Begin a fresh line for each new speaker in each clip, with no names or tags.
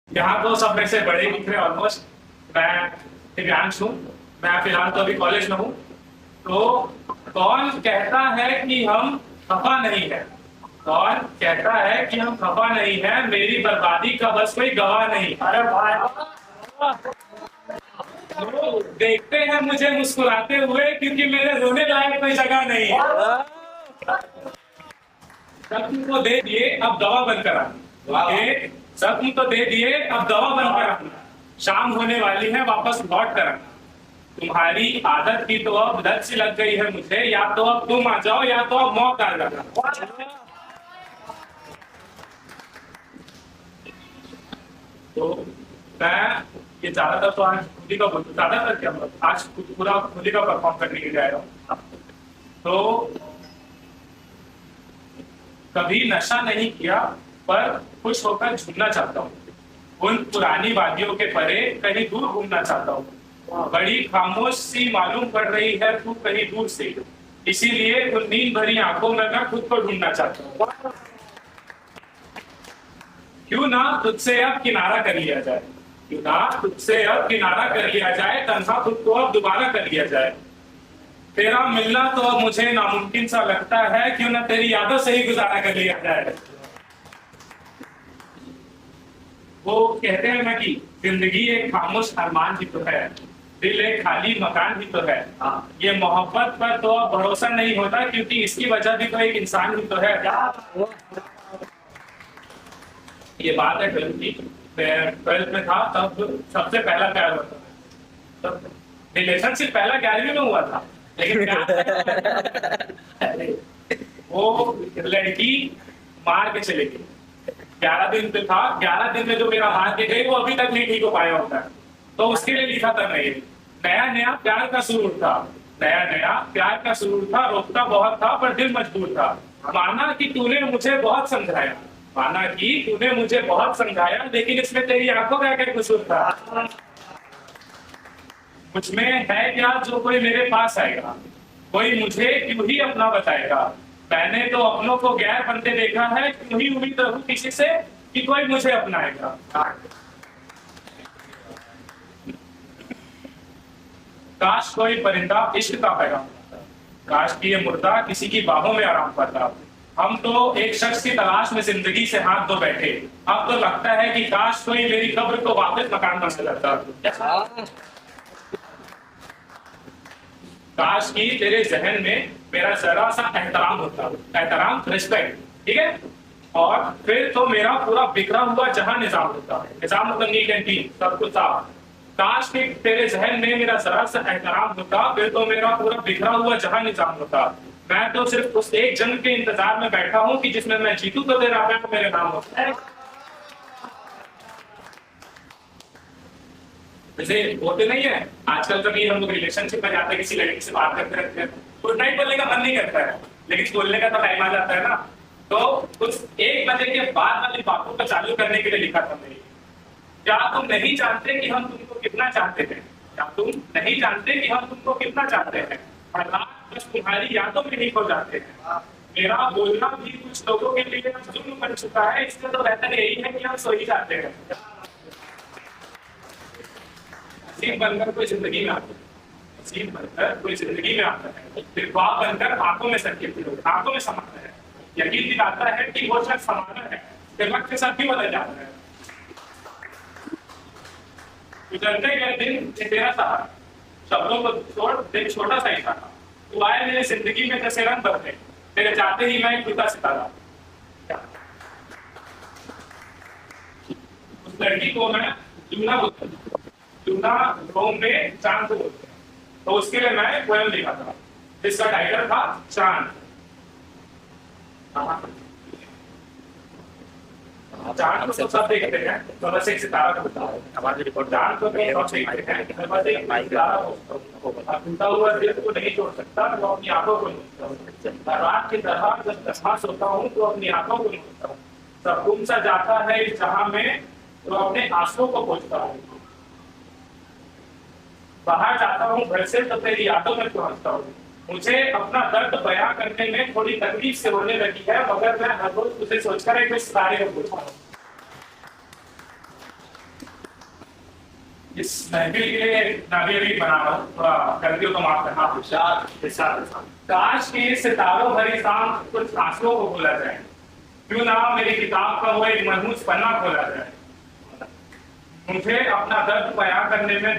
यहाँ तो सब में से बड़े दिख रहे ऑलमोस्ट। मैं दिव्यांश हूँ। मैं फिलहाल तो अभी कॉलेज में हूँ। तो कौन कहता है कि हम खफा नहीं है? कौन कहता है कि हम खफा नहीं है? मेरी बर्बादी का बस कोई गवाह नहीं। अरे भाई, लोग देखते हैं मुझे मुस्कुराते हुए क्योंकि मेरे रोने लायक कोई जगह नहीं है। सब तुमको दे दिए, अब दवा बनकर आना। सब तुमको दे दिए, अब दवा बनकर आना। शाम होने वाली है, वापस लौट कर आना। तुम्हारी आदत की तो अब लत सी लग गई है मुझे। या तो अब तुम आ जाओ या तो अब मौत आ जाना। तो मैं ये ज्यादातर तो आज होली का ज्यादातर क्या आज पूरा होली का परफॉर्म करने के लिए आया हूँ। तो कभी नशा नहीं किया पर खुश होकर झूमना चाहता हूँ। उन पुरानी वादियों के परे कहीं दूर घूमना चाहता हूँ। बड़ी खामोश सी मालूम पड़ रही है तू कहीं दूर से, इसीलिए उन नींद भरी आंखों में मैं खुद को ढूंढना चाहता हूँ। क्यों ना तुझसे अब किनारा कर लिया जाए, क्यों ना तुझसे अब किनारा कर लिया जाए, तन्हा खुद को अब दोबारा कर लिया जाए। तेरा मिलना तो अब मुझे नामुमकिन सा लगता है, क्यों ना तेरी यादों से ही गुजारा कर लिया जाए। वो कहते हैं ना कि जिंदगी एक खामोश अरमान ही तो है, दिल एक खाली मकान ही तो है। ये मोहब्बत पर तो अब भरोसा नहीं होता, क्योंकि इसकी वजह भी तो एक इंसान ही तो है। ये बात है 12th की। मैं 12th में था तब सबसे पहला प्यार हुआ था। रिलेशनशिप पहला 11वीं में हुआ था, लेकिन वो लड़की मार के चले गई। 11 दिन पे था, 11 दिन में जो मेरा मार के गई वो अभी तक नहीं ठीक हो पाया होता है। तो उसके लिए लिखा था मैं, नया नया प्यार का सुरूर था, नया नया प्यार का सुरूर था, रोकता बहुत था पर दिल मजबूर था। माना कि तूने मुझे बहुत समझाया, माना कि तूने मुझे बहुत समझाया, लेकिन इसमें तेरी आंखों का क्या कसूर था? मुझमें है क्या जो कोई मेरे पास आएगा, कोई मुझे क्यों ही अपना बताएगा। मैंने तो अपनों को गैर बनते देखा है, क्यों ही उम्मीद रखूं किसी से कि कोई मुझे अपनाएगा। काश कोई परिंदा इश्क का पैगाम पाता, काश कि ये मुर्दा किसी की बाहों में आराम पाता। हम तो एक शख्स की तलाश में जिंदगी से हाथ धो बैठे, अब तो लगता है कि काश कोई मेरी कब्र को वापस मकान बना देता। काश कि तेरे जहन में मेरा जरा सा एहतराम होता, एहतराम, रिस्पेक्ट, ठीक है। और फिर तो मेरा पूरा बिखरा हुआ जहां निजाम होता, निजाम मतलब नीट एंड क्लीन, सब कुछ साफ। काश कि तेरे जहन में मेरा जरा सा एहतराम होता, फिर तो मेरा पूरा बिखरा हुआ जहां निजाम होता। मैं तो सिर्फ उस एक जंग के इंतजार में बैठा हूं कि जिसमें मैं जीतू तो तेरा प्यार मेरे नाम होता है। जैसे होते नहीं है आजकल, कभी हम लोग रिलेशनशिप में जाते हैं, किसी लड़की से बात करते रहते हैं, गुड नाइट बोलने का मन नहीं करता है, लेकिन बोलने का तो टाइम आ जाता है ना। तो कुछ 1 बजे के बाद वाली बातों को चालू करने के लिए लिखा था मैंने, क्या तुम नहीं जानते कि हम तुमको कितना चाहते हैं, क्या तुम नहीं जानते कि हम तुमको कितना चाहते हैं। और रात बस तुम्हारी यादों में ही खो जाते हैं। मेरा बोलना भी कुछ लोगों के लिए जुल्म बन चुका है, इससे तो बेहतर यही है कि हम सो ही जाते हैं। नसीब बनकर कोई जिंदगी में आता है, नसीब बनकर कोई जिंदगी में आता है, फिर ख्वाब बनकर आंखों में सरके आंखों में समाता है। यकीन दिलाता है कि वो शख्स समाना है, फिर वक्त के साथ भी बदल जाता है। गुजरते गए दिन तेरा सहारा, शब्दों को छोड़ दिन छोटा सा ही था। तू आए मेरी जिंदगी में जैसे रंग बदले, तेरे जाते ही मैं एक टूटा सितारा। उस लड़की को मैं जूना बोलता, जूना रोम में चांद को बोलते हैं। तो उसके लिए मैं पोएम लिखा था जिसका टाइटल था चांद। चांद को तो सब देखते हैं, तो बस एक सितारा को बताओ। हमारे रिपोर्ट चांद को सब देखते हैं, बस एक सितारा को टूटा हुआ दिल को नहीं छोड़ सकता, तो अपनी आंखों को नहीं, रात की तरह जब चश्मा सोता हूँ तो अपनी आंखों को नहीं, सब गुम सा जाता है इस जहां में, तो अपने आंसुओं को खोजता हूँ। बाहर जाता हूँ घर से तो तेरी यादों में पहुंचता हूँ। मुझे अपना दर्द बयां करने में थोड़ी तकलीफ से होने लगी है, मगर मैं हर रोज उसे सोचकर एक सितारे को पूछता हूँ। इस महफिल के लिए नारियल बना रहा हूँ, थोड़ा गलतियों को माफ करना। काश की सितारों भरी शाम कुछ आंसुओं को भूला जाए, क्यों ना मेरी किताब का वो एक मनहूस पन्ना खोला जाए। मुझे अपना दर्द बयां करने में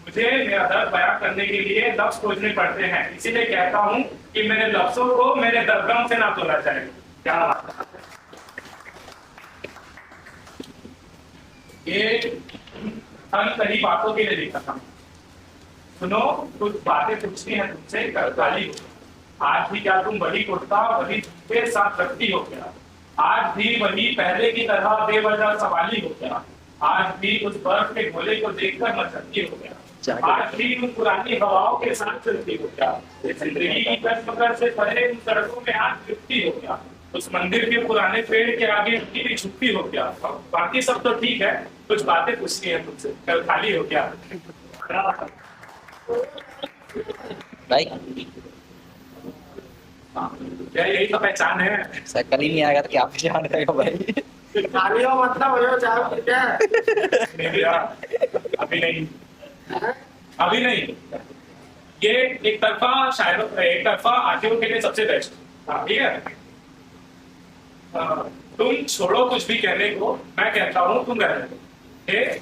मुझे मेरा दर्द बयां करने के लिए लफ्ज खोजने पड़ते हैं, इसीलिए कहता हूँ कि मेरे लफ्जों को मेरे दर्दों से ना तोला जाए। क्या बात है। ये कई बातों के लिए लिखा था। सुनो, कुछ बातें पूछती हैं तुमसे, कल खाली हो। आज भी क्या तुम वही कुर्ता वही के साथ रखती हो क्या? आज भी वही पहले की तरह बेवजह सवाली हो क्या? आज भी उस बर्फ के गोले को देखकर मचलती हो क्या? आज भी उन पुरानी हवाओं के साथ चलती हो क्या? जिंदगी की कश्मकश से परे उन सड़कों में आज गिरती हो क्या? उस मंदिर के पुराने पेड़ के आगे भी छुपती हो क्या? बाकी सब तो ठीक है, कुछ बातें पूछनी है तुमसे, कल खाली हो क्या?
भाई
क्या यही तो पहचान है?
सर कल ही नहीं आएगा तो क्या पहचान रहेगा भाई?
खाली हो मतलब हो जाओ क्या?
नहीं भैया, अभी नहीं, अभी नहीं। ये एक तरफा शायद एक तरफा आर्टियों के लिए सबसे बेस्ट, ठीक है। तुम छोड़ो कुछ भी कहने को, मैं कहता हूँ तुम रहने दो।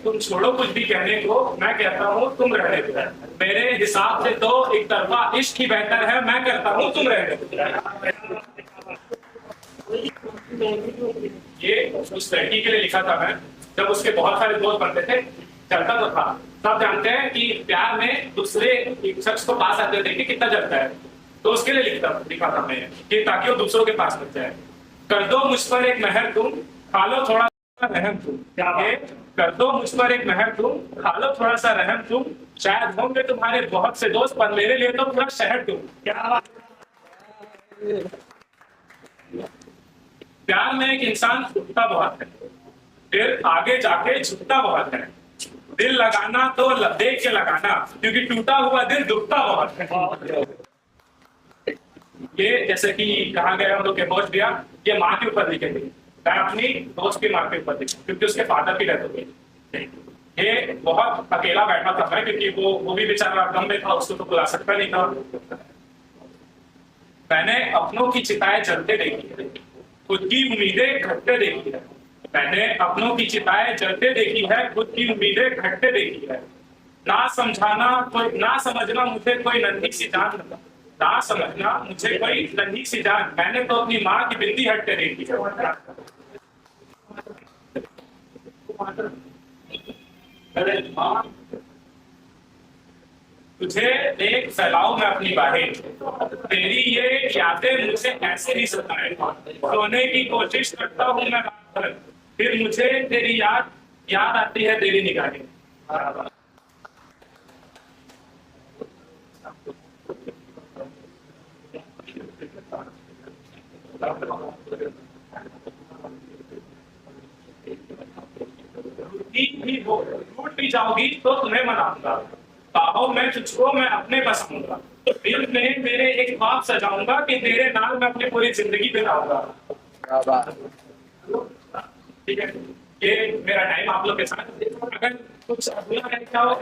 तुम छोड़ो कुछ भी कहने को, मैं कहता हूँ तुम रहने दो। मेरे हिसाब से तो एक तरफा इश्क ही बेहतर है, मैं कहता हूँ तुम रहने दो। ये उस लड़की के लिए लिखा था मैं, जब उसके बहुत सारे दोस्त बनते थे, चलता तो था। सब जानते हैं कि प्यार में दूसरे एक शख्स को पास आते देखिए कितना जलता है, तो उसके लिए लिखा था मैं कि ताकि वो दूसरों के पास लग जाए। कर दो मुझ पर एक मेहर तुम, खा लो थोड़ा सा रहम तुम। क्या कर दो मुझ पर एक मेहर तुम, खा लो थोड़ा सा रहम तुम। शायद होंगे तुम्हारे बहुत से दोस्त, पर मेरे लिए तो पूरा शहर तुम। क्या प्यार में एक इंसान झुकता बहुत है, फिर आगे जाके झुकता बहुत है। दिल लगाना तो देख के लगाना, क्योंकि टूटा हुआ दिल दुखता बहुत है। ये जैसे कि कहा गया हम लोग के बोझ दिया, ये माँ के ऊपर लिखे थे। मैं अपनी दोस्त की माँ के ऊपर लिखा, क्योंकि उसके फादर की डेथ हो गई। ये बहुत अकेला बैठा था मैं, क्योंकि वो भी बेचारा गम में था, उसको तो बुला सकता नहीं था। मैंने अपनों की चिताएं जलते देखी है, खुद की उम्मीदें घटते देखी है। मैंने अपनों की चिताएं जलते देखी है, खुद की उम्मीदें घटते देखी है। ना समझना मुझे कोई नन्ही सी जान, ना समझना मुझे कोई नन्ही सी जान, मैंने तो अपनी माँ की बिंदी हटते देखी है। तुझे देख फैलाऊं मैं अपनी बाहें, तेरी ये यादें मुझे ऐसे ही सताए। सोने की कोशिश करता हूँ मैं रात भर, फिर मुझे तेरी याद आती है तेरी निगाहें। टूट भी जाओगी तो तुम्हें मनाऊंगा, पाओ मैं तुझको मैं अपने बसाऊंगा। दिल में मेरे एक ख्वाब सजाऊंगा कि तेरे नाल मैं अपनी पूरी जिंदगी बिताऊंगा। ठीक है, ये मेरा टाइम आप लोग के साथ। अगर कुछ अधूरा रह गया हो